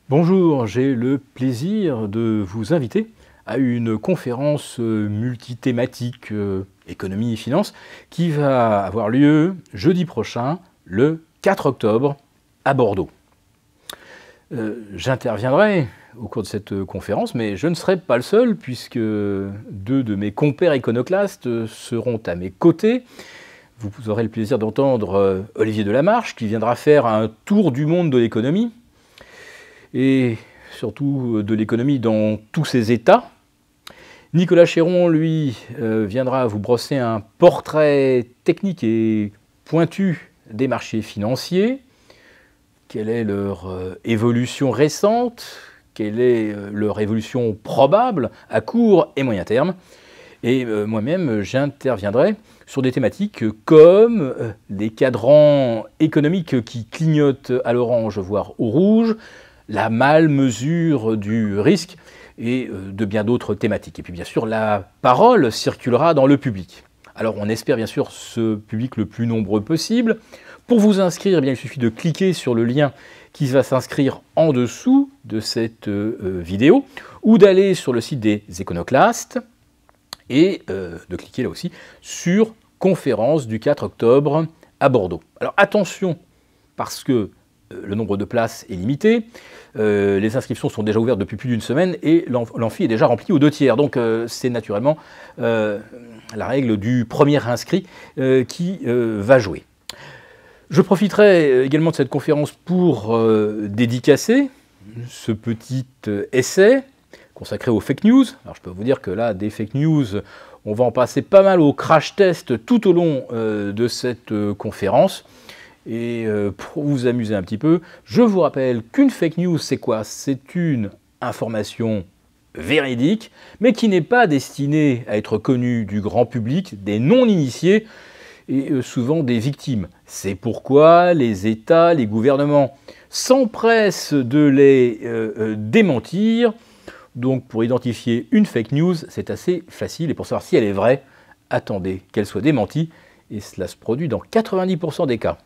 Bonjour, j'ai le plaisir de vous inviter à une conférence multithématique économie et finances qui va avoir lieu jeudi prochain, le 4 octobre, à Bordeaux. J'interviendrai au cours de cette conférence, mais je ne serai pas le seul puisque deux de mes compères iconoclastes seront à mes côtés. Vous aurez le plaisir d'entendre Olivier Delamarche qui viendra faire un tour du monde de l'économie et surtout de l'économie dans tous ses états. Nicolas Chéron, lui, viendra vous brosser un portrait technique et pointu des marchés financiers. Quelle est leur évolution récente? Quelle est leur évolution probable à court et moyen terme? Et moi-même, j'interviendrai sur des thématiques comme les cadrans économiques qui clignotent à l'orange, voire au rouge, la malmesure du risque et de bien d'autres thématiques. Et puis bien sûr, la parole circulera dans le public. Alors on espère bien sûr ce public le plus nombreux possible. Pour vous inscrire, eh bien, il suffit de cliquer sur le lien qui va s'inscrire en dessous de cette vidéo ou d'aller sur le site des Iconoclastes et de cliquer là aussi sur conférence du 4 octobre à Bordeaux. Alors attention, parce que le nombre de places est limité, les inscriptions sont déjà ouvertes depuis plus d'une semaine et l'amphi est déjà rempli aux 2/3. Donc c'est naturellement la règle du premier inscrit qui va jouer. Je profiterai également de cette conférence pour dédicacer ce petit essai consacré aux fake news. Alors je peux vous dire que là, des fake news, on va en passer pas mal au crash test tout au long de cette conférence. Et pour vous amuser un petit peu, je vous rappelle qu'une fake news, c'est quoi? C'est une information véridique, mais qui n'est pas destinée à être connue du grand public, des non-initiés et souvent des victimes. C'est pourquoi les États, les gouvernements s'empressent de les démentir. Donc pour identifier une fake news, c'est assez facile. Et pour savoir si elle est vraie, attendez qu'elle soit démentie. Et cela se produit dans 90% des cas.